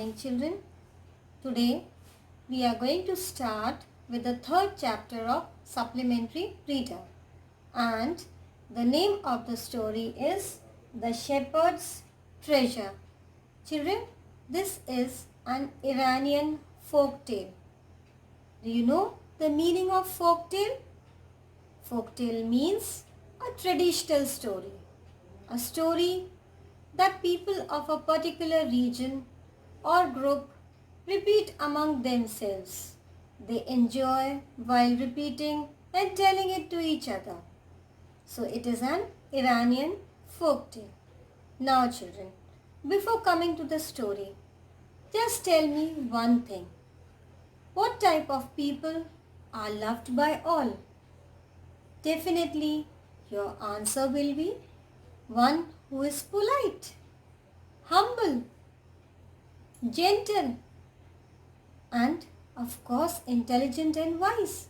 morning, children. Today we are going to start with the third chapter of Supplementary Reader, and the name of the story is The Shepherd's Treasure. Children, this is an Iranian folk tale. Do you know the meaning of folk tale? Folk tale means a traditional story, a story that people of a particular region or group repeat among themselves. They enjoy while repeating and telling it to each other. So it is an Iranian folk tale. Now children, before coming to the story, just tell me one thing. What type of people are loved by all? Definitely your answer will be one who is polite, humble, gentle, and of course intelligent and wise.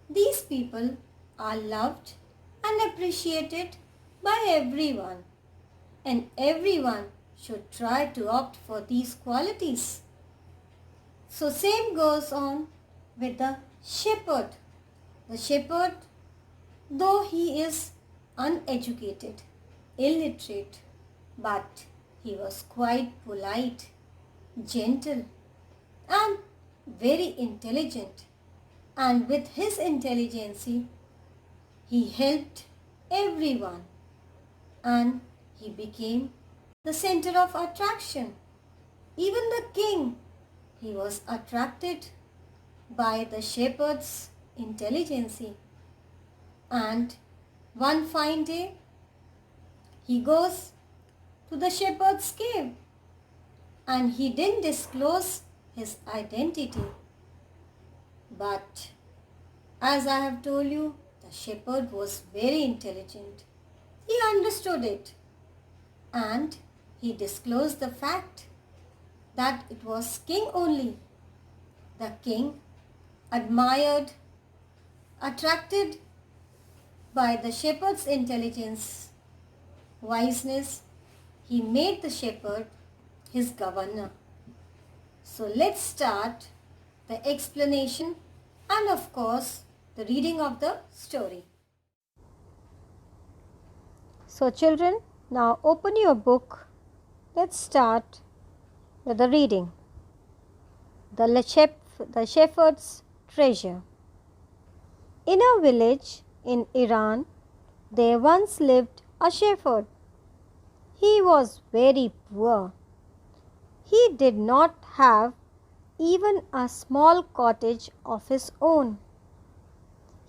These people are loved and appreciated by everyone, and everyone should try to opt for these qualities. So same goes on with the shepherd. The shepherd, though he is uneducated, illiterate, but he was quite polite, gentle, and very intelligent. And with his intelligence, he helped everyone, and he became the center of attraction. Even the king, he was attracted by the shepherd's intelligence. And one fine day, he goes to the shepherd's cave, and he didn't disclose his identity. But as I have told you, the shepherd was very intelligent. He understood it, and he disclosed the fact that it was king only. The king, admired, attracted by the shepherd's intelligence, wiseness, he made the shepherd his governor. So let's start the explanation and of course the reading of the story. So children, now open your book. Let's start with the reading. The Shepherd's Treasure. In a village in Iran, there once lived a shepherd. He was very poor. He did not have even a small cottage of his own.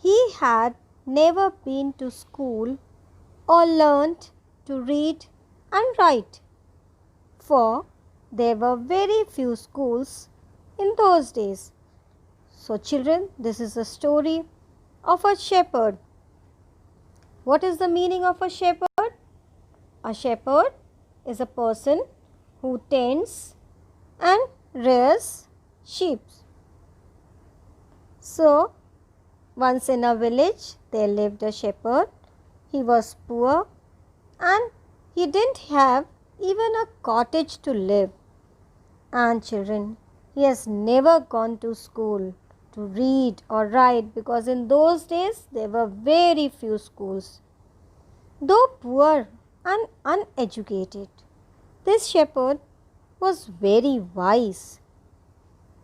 He had never been to school or learnt to read and write, for there were very few schools in those days. So children, this is a story of a shepherd. What is the meaning of a shepherd? A shepherd is a person who tends and rears sheep. So, once in a village there lived a shepherd. He was poor and he didn't have even a cottage to live. And children, he has never gone to school to read or write, because in those days there were very few schools. Though poor and uneducated, this shepherd was very wise.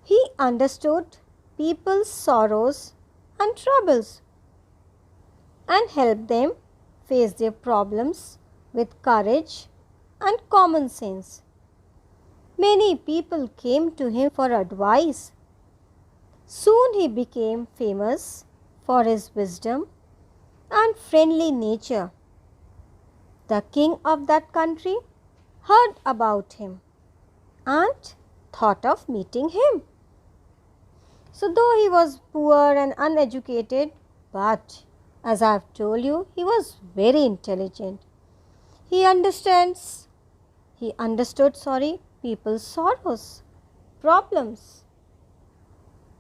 He understood people's sorrows and troubles and helped them face their problems with courage and common sense. Many people came to him for advice. Soon he became famous for his wisdom and friendly nature. The king of that country heard about him and thought of meeting him. So though he was poor and uneducated, but as I have told you, he was very intelligent. He understood people's sorrows, problems,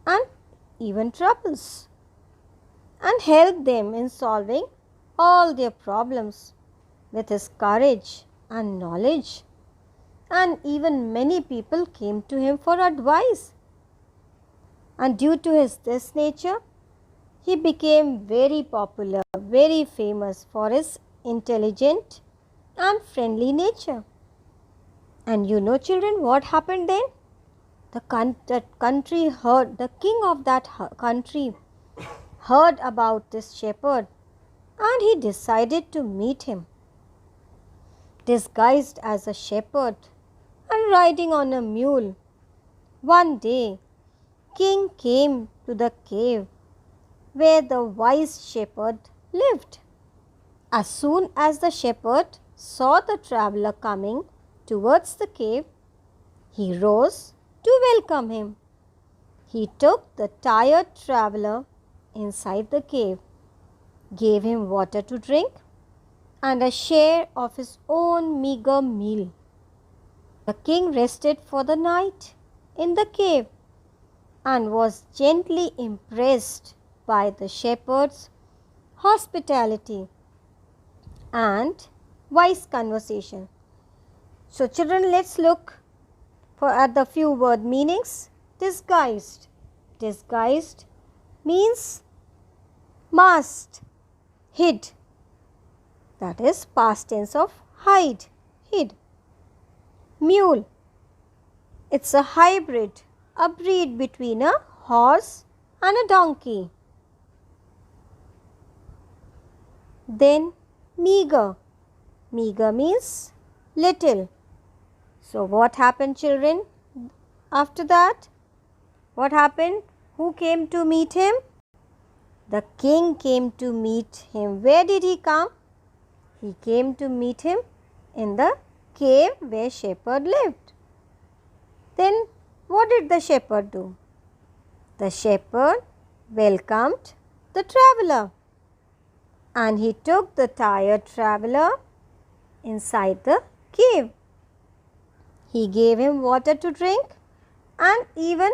and even troubles, and helped them in solving all their problems with his courage and knowledge. and even many people came to him for advice. And due to this nature, he became very popular, very famous for his intelligent and friendly nature. And you know, children, what happened then? The country heard, the king of that country heard about this shepherd, and he decided to meet him. Disguised as a shepherd and riding on a mule, one day king came to the cave where the wise shepherd lived. As soon as the shepherd saw the traveler coming towards the cave, he rose to welcome him. He took the tired traveler inside the cave, gave him water to drink and a share of his own meager meal. The king rested for the night in the cave and was gently impressed by the shepherd's hospitality and wise conversation. So children, let's look at the few word meanings. Disguised. Disguised means masked, hid. That is past tense of hide, hid. Mule. It's a hybrid, a breed between a horse and a donkey. Then meager. Meager means little. So what happened, children? After that, what happened? Who came to meet him? The king came to meet him. Where did he come? He came to meet him in the cave where shepherd lived. Then what did the shepherd do? The shepherd welcomed the traveler and he took the tired traveler inside the cave. He gave him water to drink and even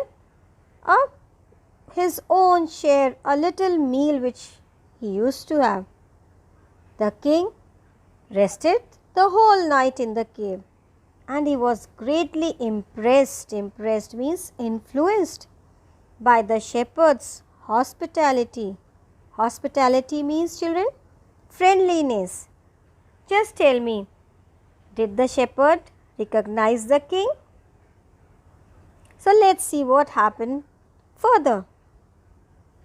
his own share, a little meal which he used to have. The king rested the whole night in the cave and he was greatly impressed. Impressed means influenced by the shepherd's hospitality. Hospitality means, children, friendliness. Just tell me, did the shepherd recognize the king? So let's see what happened further.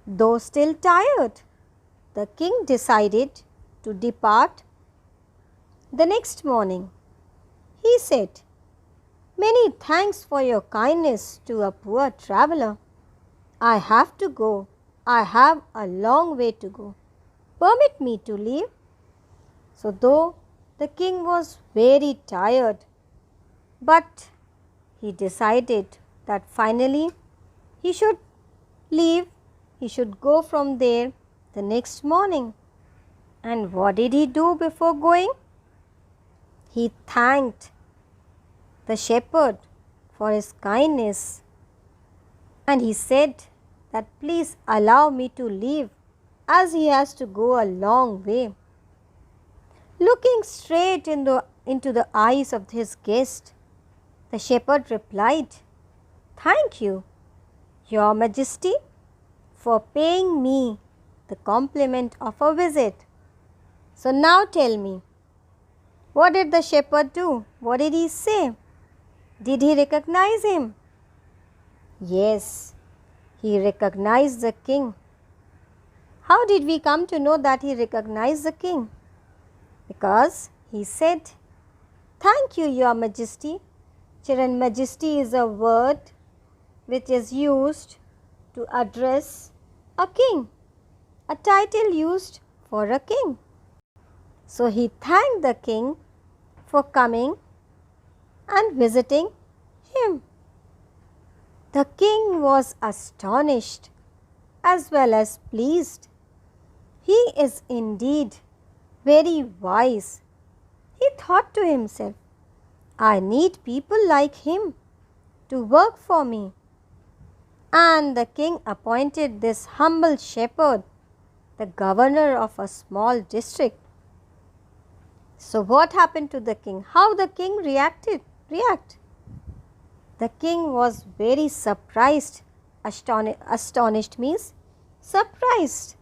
Though still tired, the king decided to depart the next morning. He said, "Many thanks for your kindness to a poor traveler. I have to go. I have a long way to go. Permit me to leave." So though the king was very tired, but he decided that finally he should leave, he should go from there the next morning. And what did he do before going? He thanked the shepherd for his kindness and he said that please allow me to leave as he has to go a long way. Looking straight into the eyes of his guest, the shepherd replied, "Thank you, Your Majesty, for paying me the compliment of a visit. So now tell me, what did the shepherd do? What did he say? Did he recognize him?" Yes, he recognized the king. How did we come to know that he recognized the king? Because he said, "Thank you, Your Majesty." Children, majesty is a word which is used to address a king, a title used for a king. So he thanked the king for coming and visiting him. The king was astonished as well as pleased. He is indeed very wise. He thought to himself, "I need people like him to work for me." And the king appointed this humble shepherd the governor of a small district. So what happened to the king? How the king reacted? react? The king was very surprised. Astonished means surprised,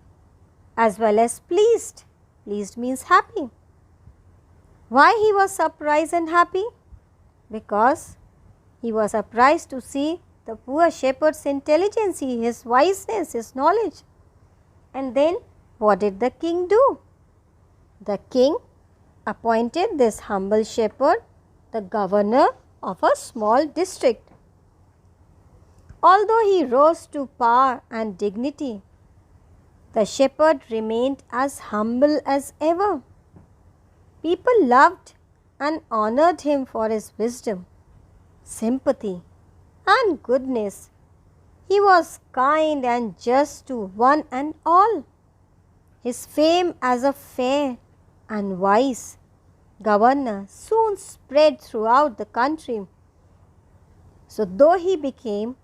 as well as pleased. Pleased means happy. Why he was surprised and happy? Because he was surprised to see the poor shepherd's intelligence, his wiseness, his knowledge. And then what did the king do? The king appointed this humble shepherd the governor of a small district. Although he rose to power and dignity, the shepherd remained as humble as ever. People loved and honored him for his wisdom, sympathy, and goodness. He was kind and just to one and all. His fame as a fair and wise governor soon spread throughout the country. So, though he became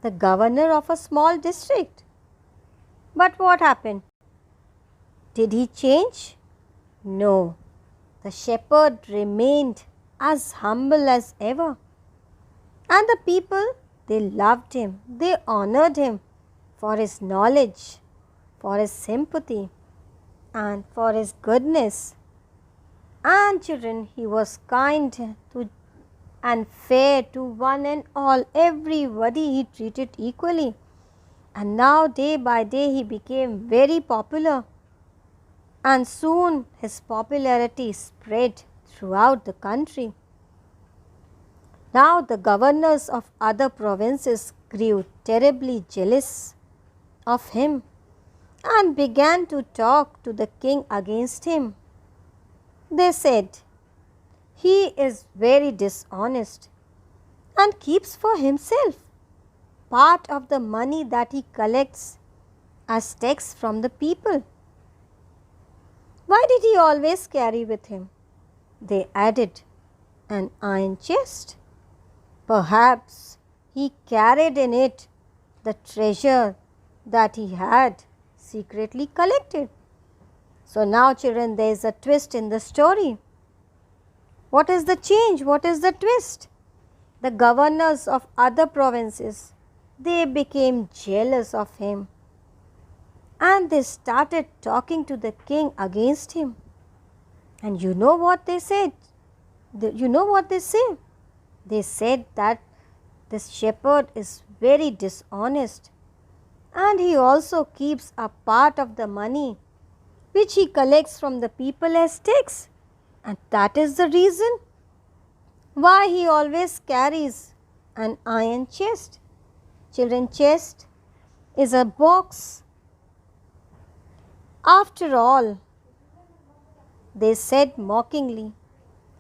the governor of a small district, but what happened? Did he change? No. The shepherd remained as humble as ever. And the people, they loved him, they honored him for his knowledge, for his sympathy, and for his goodness. And children, he was kind to and fair to one and all. Everybody he treated equally. And now day by day he became very popular. And soon his popularity spread throughout the country. Now the governors of other provinces grew terribly jealous of him and began to talk to the king against him. They said, "He is very dishonest and keeps for himself part of the money that he collects as tax from the people. Why did he always carry with him," they added, "an iron chest? Perhaps he carried in it the treasure that he had secretly collected." So now children, there is a twist in the story. What is the change? What is the twist? The governors of other provinces, they became jealous of him and they started talking to the king against him. And you know what they said? You know what they say? They said that this shepherd is very dishonest and he also keeps a part of the money which he collects from the people as tax. And that is the reason why he always carries an iron chest. Children, chest is a box. After all, they said mockingly,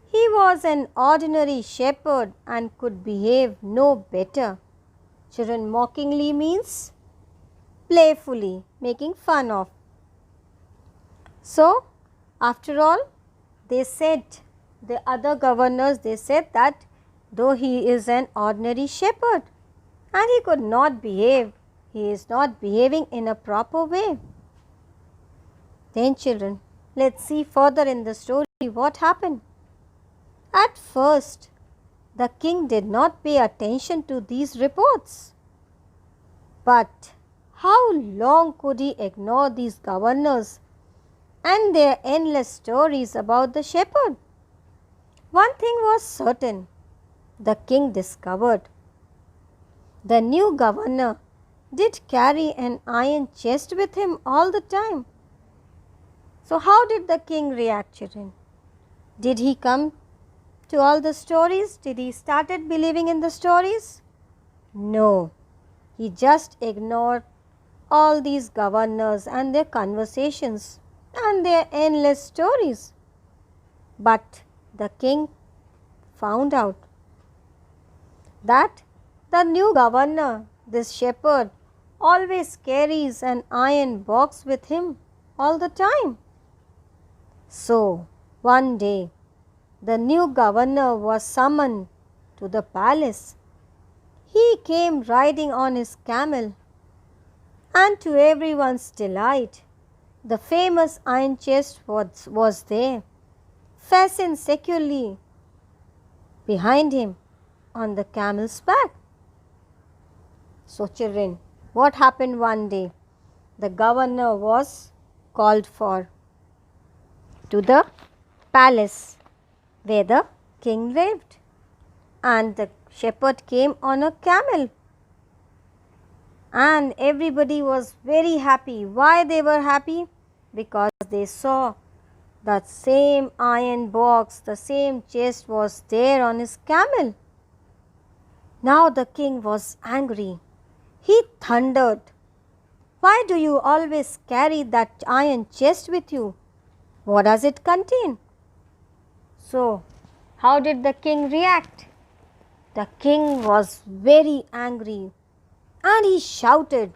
he was an ordinary shepherd and could behave no better. Children, mockingly means playfully, making fun of. So, after all, they said, the other governors, they said that though he is an ordinary shepherd and he could not behave, he is not behaving in a proper way. Then children, let's see further in the story what happened. At first, the king did not pay attention to these reports. But how long could he ignore these governors and their endless stories about the shepherd? One thing was certain, the king discovered. The new governor did carry an iron chest with him all the time. So how did the king react, children? Did he come to all the stories? Did he started believing in the stories? No, he just ignored all these governors and their conversations and their endless stories. But the king found out that the new governor, this shepherd, always carries an iron box with him all the time. So, one day, the new governor was summoned to the palace. He came riding on his camel, and to everyone's delight, the famous iron chest was there, fastened securely behind him on the camel's back. So children, what happened one day? The governor was called for to the palace where the king lived, and the shepherd came on a camel, and everybody was very happy. Why they were happy? Because they saw that same iron box, the same chest was there on his camel. Now the king was angry. He thundered, "Why do you always carry that iron chest with you? What does it contain?" So, how did the king react? The king was very angry and he shouted,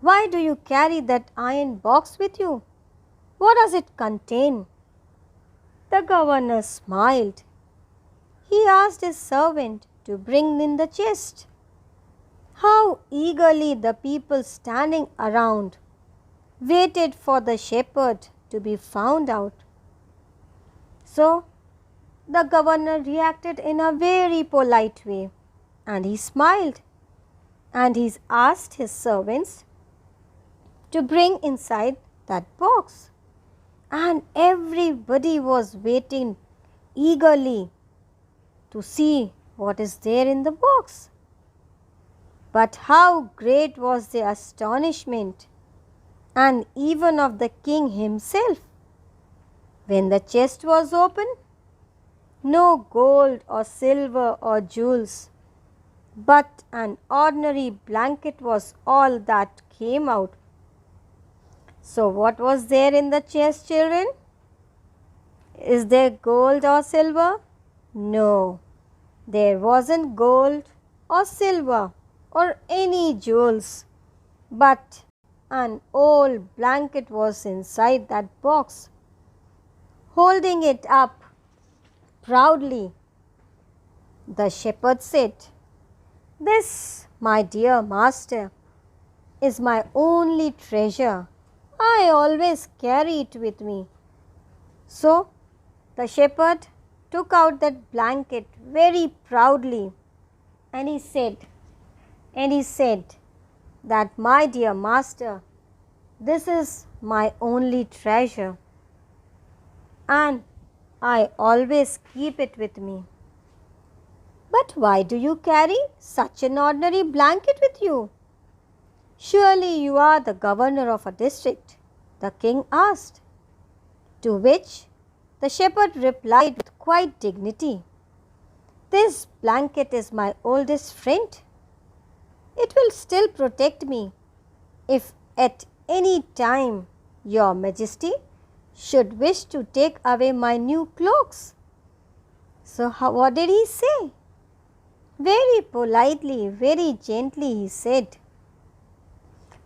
"Why do you carry that iron box with you? What does it contain?" The governor smiled. He asked his servant to bring in the chest. How eagerly the people standing around waited for the shepherd to be found out. So, the governor reacted in a very polite way, and he smiled, and he asked his servants to bring inside that box, and everybody was waiting eagerly to see what is there in the box. But how great was the astonishment, and even of the king himself, when the chest was opened. No gold or silver or jewels, but an ordinary blanket was all that came out. So what was there in the chest, children? Is there gold or silver? No, there wasn't gold or silver or any jewels, but an old blanket was inside that box. Holding it up proudly, the shepherd said, "This, my dear master, is my only treasure. I always carry it with me." So the shepherd took out that blanket very proudly, and he said that, "My dear master, this is my only treasure, and I always keep it with me." "But why do you carry such an ordinary blanket with you? Surely you are the governor of a district," the king asked. To which the shepherd replied with quite dignity, "This blanket is my oldest friend. It will still protect me if at any time your majesty should wish to take away my new cloaks." So what did he say? Very politely, very gently he said.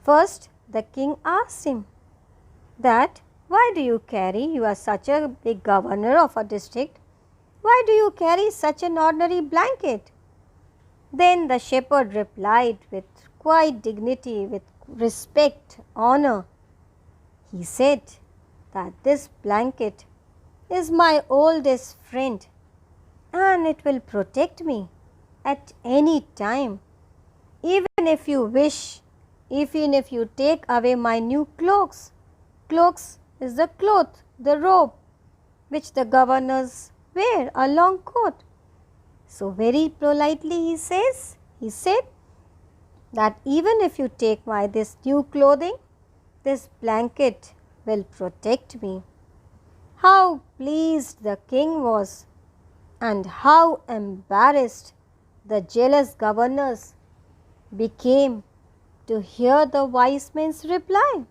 First the king asked him that, "Why do you carry, you are such a big governor of a district, why do you carry such an ordinary blanket?" Then the shepherd replied with quite dignity, with respect, honor. He said that this blanket is my oldest friend, and it will protect me at any time. Even if you wish, even if you take away my new cloaks. Cloaks is the cloth, the robe which the governors wear, a long coat. So very politely he said that even if you take this new clothing, this blanket will protect me. How pleased the king was, and how embarrassed the jealous governors became to hear the wise men's reply.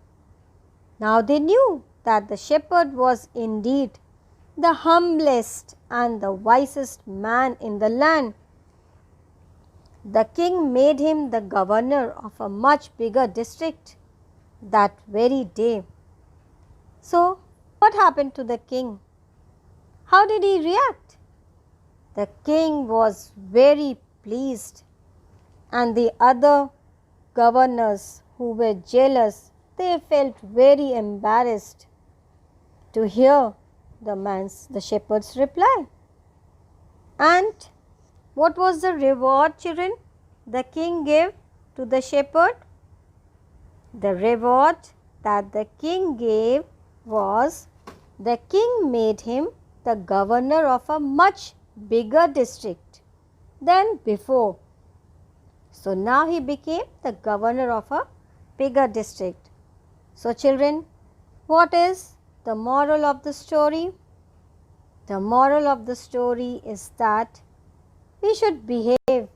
Now they knew that the shepherd was indeed the humblest and the wisest man in the land. The king made him the governor of a much bigger district that very day. So, what happened to the king? How did he react? The king was very pleased, and the other governors who were jealous, they felt very embarrassed to hear the shepherd's reply. And what was the reward, children, the king gave to the shepherd? The reward that the king gave was the king made him the governor of a much bigger district than before. So now he became the governor of a bigger district. So children, what is the moral of the story? The moral of the story is that we should behave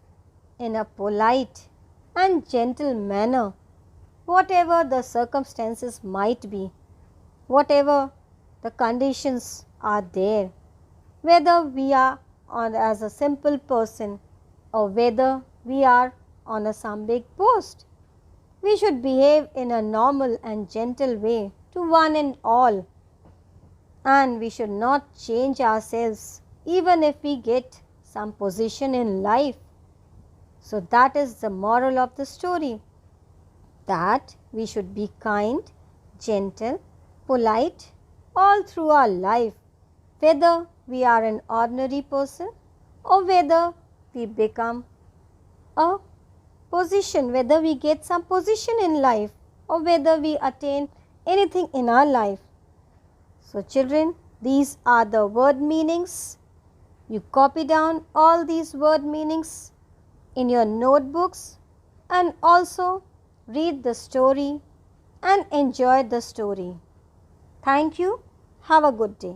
in a polite and gentle manner, whatever the circumstances might be, whatever the conditions are there, whether we are as a simple person or whether we are on some big post. We should behave in a normal and gentle way to one and all, and we should not change ourselves even if we get some position in life. So that is the moral of the story, that we should be kind, gentle, polite all through our life, whether we are an ordinary person or whether we become a position, whether we get some position in life or whether we attain anything in our life. So children, these are the word meanings. You copy down all these word meanings in your notebooks and also read the story and enjoy the story. Thank you. Have a good day.